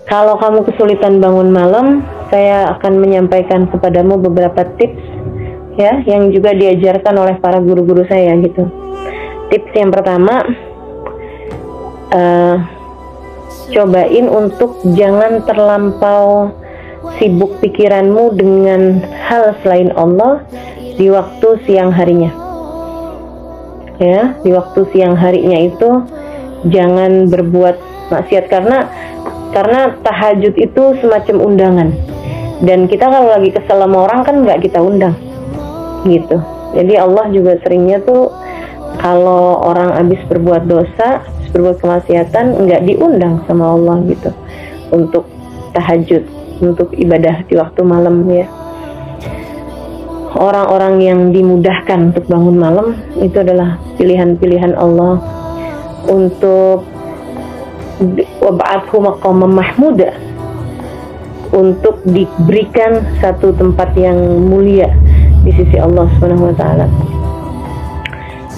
Kalau kamu kesulitan bangun malam, saya akan menyampaikan kepadamu beberapa tips ya, yang juga diajarkan oleh para guru-guru saya gitu. Tips yang pertama, cobain untuk jangan terlampau sibuk pikiranmu dengan hal selain Allah di waktu siang harinya. Ya, di waktu siang harinya itu jangan berbuat maksiat, karena tahajud itu semacam undangan. Dan kita kalau lagi kesel sama orang kan nggak kita undang gitu. Jadi Allah juga seringnya tuh kalau orang habis berbuat dosa, berbuat kemaksiatan, nggak diundang sama Allah gitu untuk tahajud, untuk ibadah di waktu malam ya. Orang-orang yang dimudahkan untuk bangun malam itu adalah pilihan-pilihan Allah untuk wab'athu maqaman mahmuda, untuk diberikan satu tempat yang mulia di sisi Allah Subhanahu wa taala.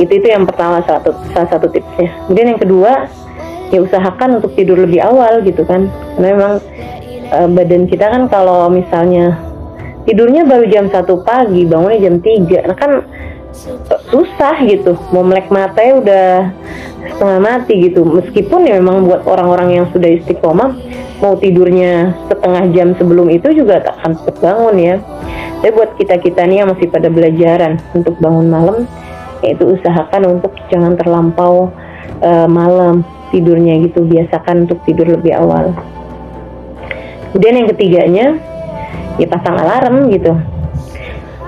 Itu yang pertama, salah satu tipsnya. Kemudian yang kedua, ya usahakan untuk tidur lebih awal gitu kan. Karena memang badan kita kan kalau misalnya tidurnya baru jam 1 pagi, bangunnya jam 3, nah kan susah gitu, mau melek mata ya udah setengah mati gitu. Meskipun ya memang buat orang-orang yang sudah istiqomah, mau tidurnya setengah jam sebelum itu juga tak akan cepat bangun ya. Tapi buat kita-kita nih yang masih pada belajaran untuk bangun malam, yaitu usahakan untuk jangan terlampau malam tidurnya gitu, biasakan untuk tidur lebih awal. Kemudian yang ketiganya, ya pasang alarm gitu.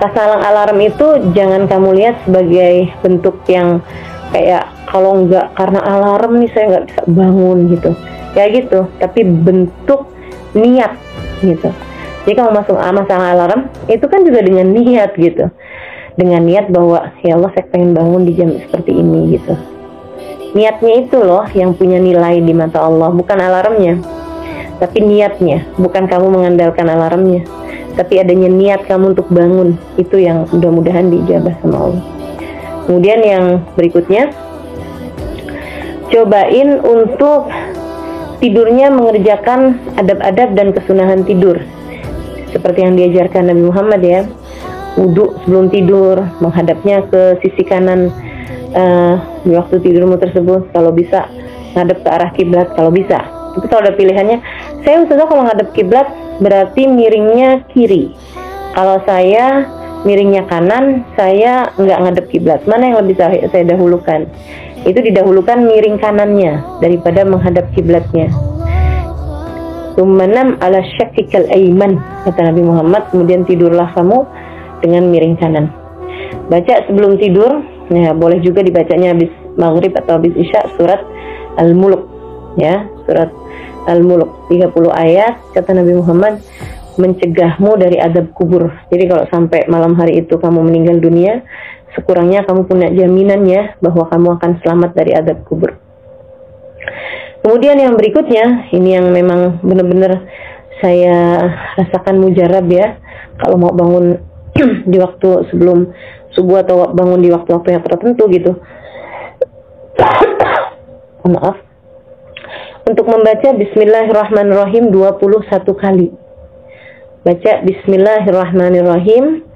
Pasang alarm itu jangan kamu lihat sebagai bentuk yang kayak kalau nggak karena alarm nih saya nggak bisa bangun gitu, kayak gitu. Tapi bentuk niat gitu. Jadi kalau masang alarm itu kan juga dengan niat gitu, dengan niat bahwa ya Allah saya pengen bangun di jam seperti ini gitu. Niatnya itu loh yang punya nilai di mata Allah, bukan alarmnya, tapi niatnya. Bukan kamu mengandalkan alarmnya, tapi adanya niat kamu untuk bangun, itu yang mudah-mudahan diijabah sama Allah. Kemudian yang berikutnya, cobain untuk tidurnya mengerjakan adab-adab dan kesunahan tidur seperti yang diajarkan Nabi Muhammad ya. Wudhu sebelum tidur, menghadapnya ke sisi kanan di waktu tidurmu tersebut, kalau bisa ngadep ke arah kiblat kalau bisa. Tapi kalau ada pilihannya, saya usaha kalau ngadep kiblat berarti miringnya kiri. Kalau saya miringnya kanan, saya nggak ngadep kiblat. Mana yang lebih saya dahulukan? Itu didahulukan miring kanannya daripada menghadap kiblatnya. Tumanam ala syakikal aiman, kata Nabi Muhammad. Kemudian tidurlah kamu dengan miring kanan. Baca sebelum tidur, ya boleh juga dibacanya habis maghrib atau habis isya, surat Al-Mulk ya, surat Al-Mulk 30 ayat, kata Nabi Muhammad, mencegahmu dari adab kubur. Jadi kalau sampai malam hari itu kamu meninggal dunia, sekurangnya kamu punya jaminannya bahwa kamu akan selamat dari adab kubur. Kemudian yang berikutnya, ini yang memang benar-benar saya rasakan mujarab ya, kalau mau bangun di waktu sebelum subuh atau bangun di waktu-waktu yang tertentu gitu. Maaf. Untuk membaca Bismillahirrahmanirrahim 21 kali. Baca Bismillahirrahmanirrahim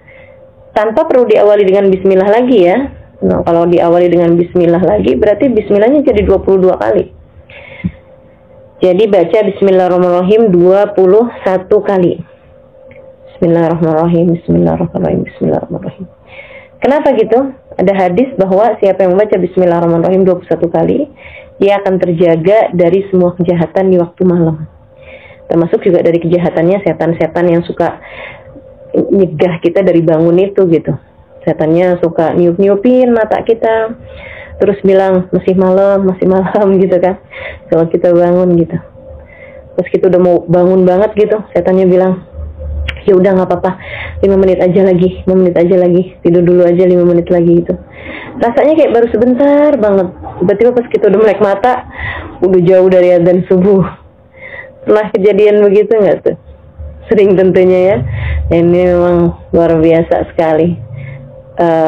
tanpa perlu diawali dengan Bismillah lagi ya. Nah, kalau diawali dengan Bismillah lagi berarti Bismillahnya jadi 22 kali. Jadi baca Bismillahirrahmanirrahim 21 kali. Bismillahirrahmanirrahim, Bismillahirrahmanirrahim, Bismillahirrahmanirrahim. Kenapa gitu? Ada hadis bahwa siapa yang membaca Bismillahirrahmanirrahim 21 kali, dia akan terjaga dari semua kejahatan di waktu malam. Termasuk juga dari kejahatannya setan-setan yang suka nyegah kita dari bangun itu gitu. Setannya suka niup-niupin mata kita, terus bilang masih malam gitu kan, kalau kita bangun gitu. Terus kita udah mau bangun banget gitu, setannya bilang, ya udah nggak apa-apa, 5 menit aja lagi, tidur dulu aja 5 menit lagi gitu. Rasanya kayak baru sebentar banget, tiba-tiba pas kita udah melek mata, udah jauh dari adzan subuh. Pernah kejadian begitu nggak tuh? Sering tentunya ya. Ini memang luar biasa sekali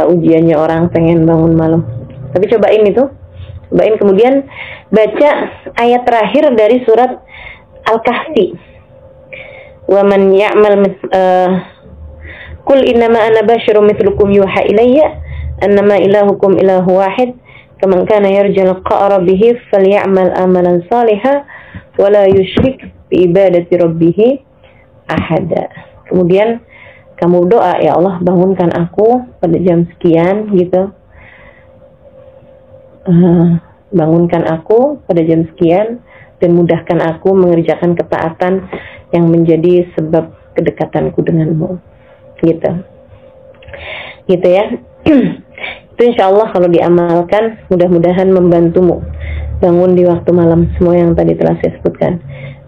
ujiannya orang pengen bangun malam. Tapi cobain itu, kemudian baca ayat terakhir dari surat Al-Kahfi. Wa man ya'mal Qul innama ana basyarum mithlukum yuha ilayya annama ilahukum ilahu wahid faman kana yarju liqa'a rabbih falyamal amalan salihan wa la yusyrik bi ibadati rabbih ahada. Kemudian kamu doa, ya Allah bangunkan aku pada jam sekian gitu. Bangunkan aku pada jam sekian dan mudahkan aku mengerjakan ketaatan yang menjadi sebab kedekatanku denganmu. Gitu ya. Itu insya Allah kalau diamalkan mudah-mudahan membantumu bangun di waktu malam, semua yang tadi telah saya sebutkan.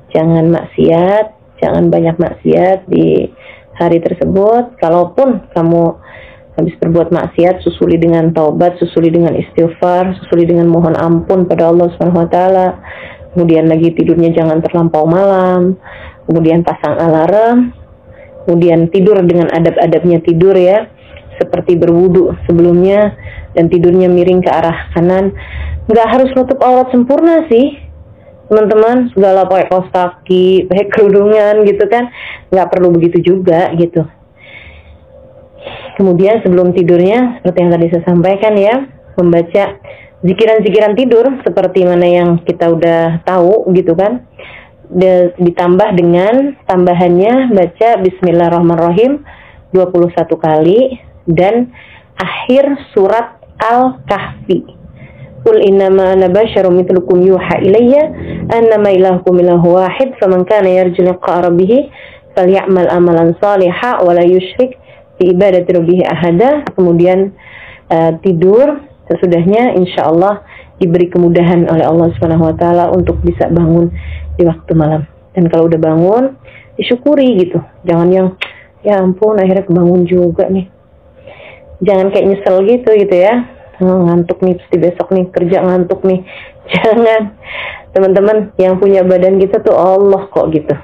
Jangan maksiat, jangan banyak maksiat di hari tersebut. Kalaupun kamu habis berbuat maksiat, susuli dengan taubat, susuli dengan istighfar, susuli dengan mohon ampun pada Allah SWT. Kemudian lagi tidurnya jangan terlampau malam. Kemudian pasang alarm. Kemudian tidur dengan adab-adabnya tidur ya, seperti berwudu sebelumnya dan tidurnya miring ke arah kanan. Nggak harus nutup aurat sempurna sih teman-teman, segala pakai kaos kaki, pakai kerudungan gitu kan, nggak perlu begitu juga gitu. Kemudian sebelum tidurnya, seperti yang tadi saya sampaikan ya, membaca zikiran-zikiran tidur seperti mana yang kita udah tahu gitu kan. Ditambah dengan tambahannya baca Bismillahirrahmanirrahim 21 kali dan akhir surat Al-Kahfi. Qul innama ana basyarum mithlukum yuha ilayya annama ilahukum ilahu wahid faman kana yarju liqa'a rabbih falyamal amalan salihan wa la yusyrik bi ibadati rabbih ahada. Kemudian tidur, sesudahnya insyaallah diberi kemudahan oleh Allah SWT untuk bisa bangun di waktu malam. Dan kalau udah bangun disyukuri gitu, jangan yang ya ampun akhirnya kebangun juga nih, jangan kayak nyesel gitu ya. Ngantuk nih, pasti besok nih kerja ngantuk nih. Jangan, teman-teman, yang punya badan kita tuh Allah kok gitu.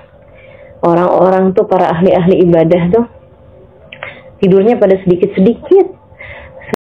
Orang-orang tuh para ahli-ahli ibadah tuh tidurnya pada sedikit-sedikit